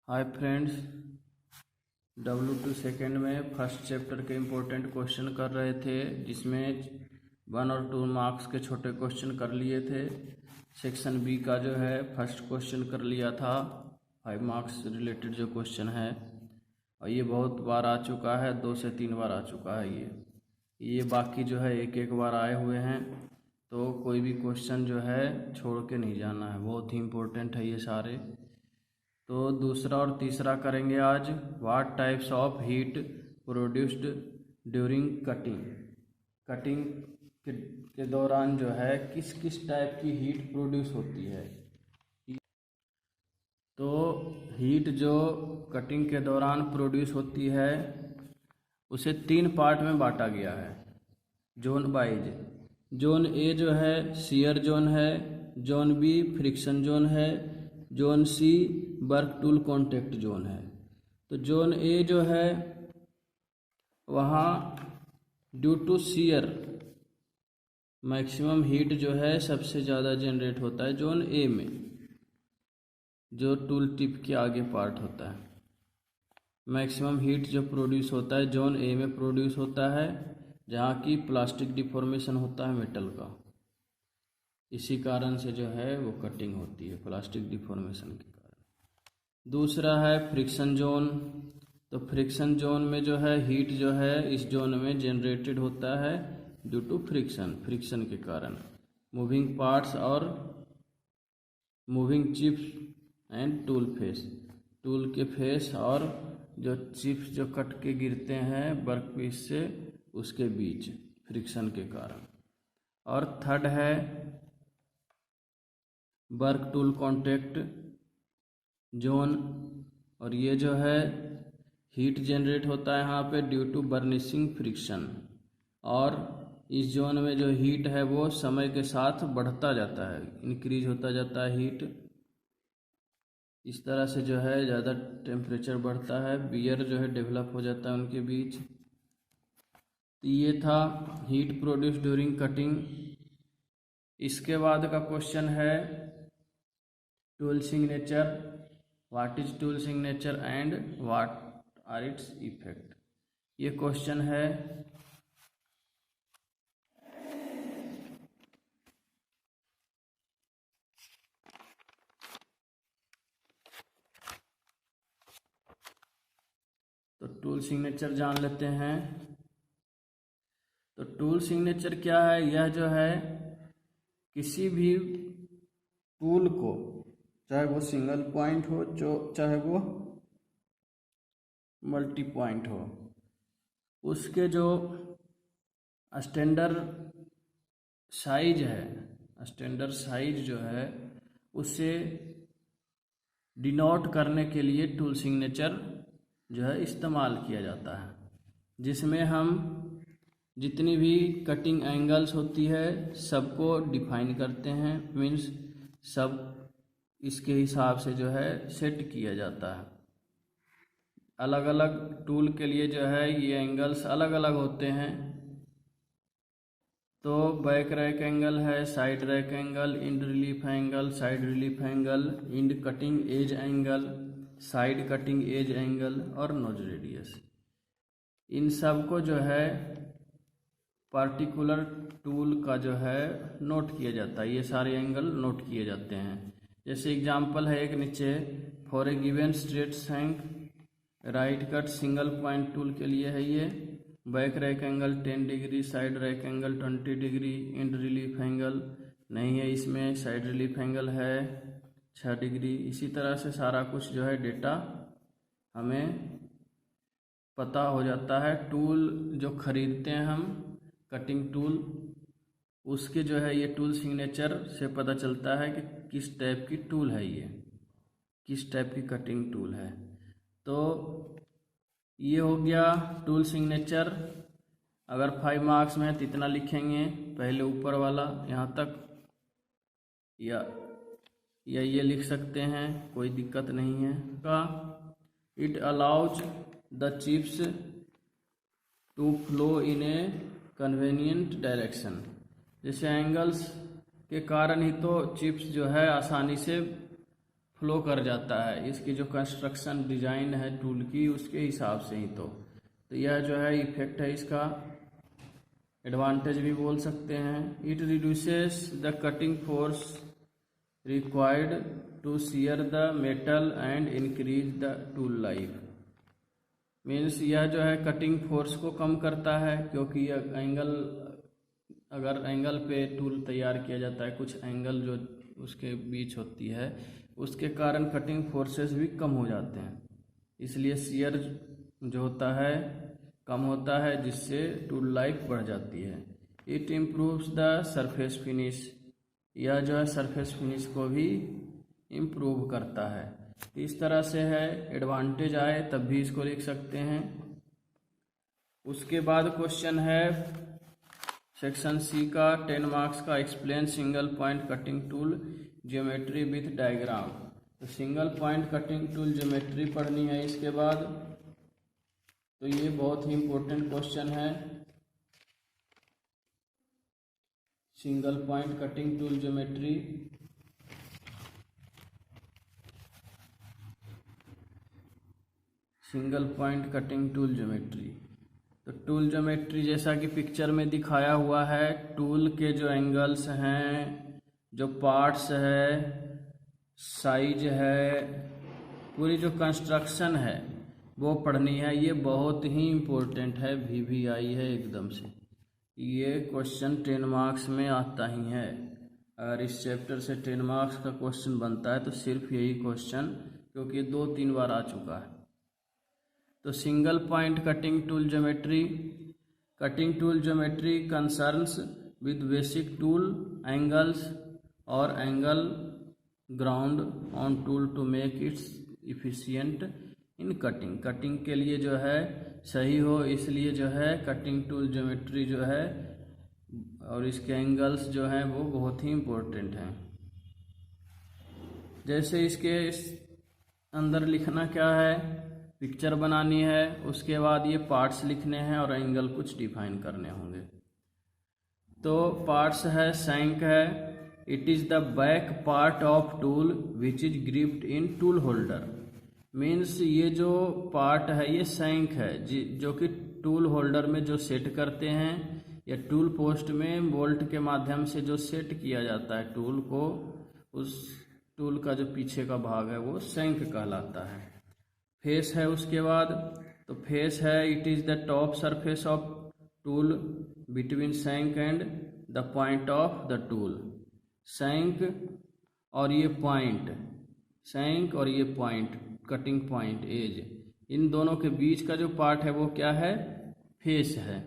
Hi friends, W2 second में first chapter के important question कर रहे थे, जिसमें 1 और 2 मार्क्स के छोटे क्वेश्चन कर लिए थे। सेक्शन बी का जो है फर्स्ट क्वेश्चन कर लिया था, 5 मार्क्स रिलेटेड जो क्वेश्चन है, और ये बहुत बार आ चुका है, 2 से 3 बार आ चुका है। ये बाकी जो है एक एक बार आए हुए हैं, तो कोई भी क्वेश्चन जो है छोड़ के नहीं जाना है, बहुत ही इम्पोर्टेंट है ये सारे। तो दूसरा और तीसरा करेंगे आज। What types of heat produced during cutting. Cutting के दौरान जो है किस किस टाइप की हीट प्रोड्यूस होती है। तो हीट जो कटिंग के दौरान प्रोड्यूस होती है उसे 3 पार्ट में बांटा गया है, जोन वाइज। जोन ए जो है शियर जोन है, जोन बी फ्रिक्शन जोन है, zone C work tool contact zone है। तो जोन ए जो है वहाँ due to shear maximum heat जो है सबसे ज़्यादा जनरेट होता है जोन ए में, जो टूल टिप के आगे पार्ट होता है। मैक्सिमम हीट जो प्रोड्यूस होता है जोन ए में प्रोड्यूस होता है, जहाँ की प्लास्टिक डिफॉर्मेशन होता है मेटल का। इसी कारण से जो है वो कटिंग होती है, प्लास्टिक डिफॉर्मेशन के कारण। दूसरा है फ्रिक्शन जोन। तो फ्रिक्शन जोन में जो है हीट जो है इस जोन में जनरेटेड होता है ड्यू टू फ्रिक्शन के कारण। मूविंग पार्ट्स और moving chips and tool face, tool के फेस और जो चिप्स जो कट के गिरते हैं वर्क पीस से उसके बीच फ्रिक्शन के कारण। और थर्ड है वर्क टूल कॉन्टेक्ट जोन, और ये जो है हीट जनरेट होता है यहाँ पे ड्यू टू बर्निशिंग फ्रिक्शन। और इस जोन में जो हीट है वो समय के साथ बढ़ता जाता है, इंक्रीज होता जाता है हीट। इस तरह से जो है ज़्यादा टेम्परेचर बढ़ता है, बियर जो है डेवलप हो जाता है उनके बीच। तो ये था हीट प्रोड्यूस ड्यूरिंग कटिंग। इसके बाद का क्वेश्चन है tool signature. What is tool signature and what are its effect. ये क्वेश्चन है। तो टूल सिग्नेचर जान लेते हैं। तो टूल सिग्नेचर क्या है? यह जो है किसी भी टूल को, चाहे वो सिंगल पॉइंट हो, चाहे वो मल्टी पॉइंट हो, उसके जो स्टैंडर्ड साइज है, स्टैंडर्ड साइज जो है उसे डिनोट करने के लिए टूल सिग्नेचर जो है इस्तेमाल किया जाता है, जिसमें हम जितनी भी कटिंग एंगल्स होती है सबको डिफाइन करते हैं। मीन्स सब इसके हिसाब से जो है सेट किया जाता है। अलग अलग टूल के लिए जो है ये एंगल्स अलग अलग होते हैं। तो बैक रैक एंगल है, side rake angle, end relief angle, side relief angle, end cutting edge angle, side cutting edge angle और नोज रेडियस। इन सब को जो है पार्टिकुलर टूल का जो है नोट किया जाता है, ये सारे एंगल नोट किए जाते हैं। जैसे एग्जांपल है एक नीचे, for a given straight shank right cut single point tool के लिए है ये। Back rake angle 10 degree, side rake angle 20 degree, end relief angle नहीं है इसमें, साइड रिलीफ एंगल है 6 डिग्री। इसी तरह से सारा कुछ जो है डेटा हमें पता हो जाता है। टूल जो खरीदते हैं हम, कटिंग टूल, उसके जो है ये टूल सिग्नेचर से पता चलता है कि किस टाइप की टूल है, ये किस टाइप की कटिंग टूल है। तो ये हो गया टूल सिग्नेचर। अगर 5 मार्क्स में है तो इतना लिखेंगे, पहले ऊपर वाला यहाँ तक, या ये लिख सकते हैं, कोई दिक्कत नहीं है का। It allows the chips to flow in a convenient direction. जैसे एंगल्स के कारण ही तो चिप्स जो है आसानी से फ्लो कर जाता है, इसकी जो कंस्ट्रक्शन डिजाइन है टूल की उसके हिसाब से ही। तो यह जो है इफेक्ट है, इसका एडवांटेज भी बोल सकते हैं। It reduces the cutting force required to shear the metal and increase the tool life. Means यह जो है कटिंग फोर्स को कम करता है, क्योंकि यह एंगल, अगर एंगल पे टूल तैयार किया जाता है, कुछ एंगल जो उसके बीच होती है, उसके कारण कटिंग फोर्सेस भी कम हो जाते हैं, इसलिए सीयर जो होता है कम होता है, जिससे टूल लाइफ बढ़ जाती है। It improves the surface finish, यह जो है सरफेस फिनिश को भी इम्प्रूव करता है। इस तरह से है, एडवांटेज आए तब भी इसको लिख सकते हैं। उसके बाद क्वेश्चन है सेक्शन सी का 10 मार्क्स का, explain single point cutting tool geometry with diagram. तो single point cutting tool geometry पढ़नी है इसके बाद, तो ये बहुत ही इम्पोर्टेंट क्वेश्चन है। Single point cutting tool geometry, single point cutting tool geometry. तो टूल ज्योमेट्री जैसा कि पिक्चर में दिखाया हुआ है, टूल के जो एंगल्स हैं, जो पार्ट्स है, साइज है, पूरी जो कंस्ट्रक्शन है वो पढ़नी है। ये बहुत ही इम्पोर्टेंट है, VVI है एकदम से। ये क्वेश्चन 10 मार्क्स में आता ही है। अगर इस चैप्टर से 10 मार्क्स का क्वेश्चन बनता है तो सिर्फ यही क्वेश्चन, क्योंकि 2-3 बार आ चुका है। तो single point cutting tool geometry, cutting tool geometry concerns with basic tool angles और angle ground on tool to make its efficient in cutting. Cutting के लिए जो है सही हो, इसलिए जो है कटिंग टूल ज्योमेट्री जो है और इसके एंगल्स जो हैं वो बहुत ही इम्पोर्टेंट हैं। जैसे इसके अंदर लिखना क्या है, पिक्चर बनानी है, उसके बाद ये पार्ट्स लिखने हैं और एंगल कुछ डिफाइन करने होंगे। तो पार्ट्स है, शैंक है, it is the back part of tool which is gripped in tool holder. Means ये जो पार्ट है ये शैंक है, जो कि टूल होल्डर में जो सेट करते हैं, या टूल पोस्ट में बोल्ट के माध्यम से जो सेट किया जाता है टूल को, उस टूल का जो पीछे का भाग है वो शैंक कहलाता है। फेस है उसके बाद, तो फेस है, it is the top surface of tool between shank and the point of the tool. Shank और ये पॉइंट, शैंक और ये पॉइंट, कटिंग पॉइंट एज, इन दोनों के बीच का जो पार्ट है वो क्या है, फेस है।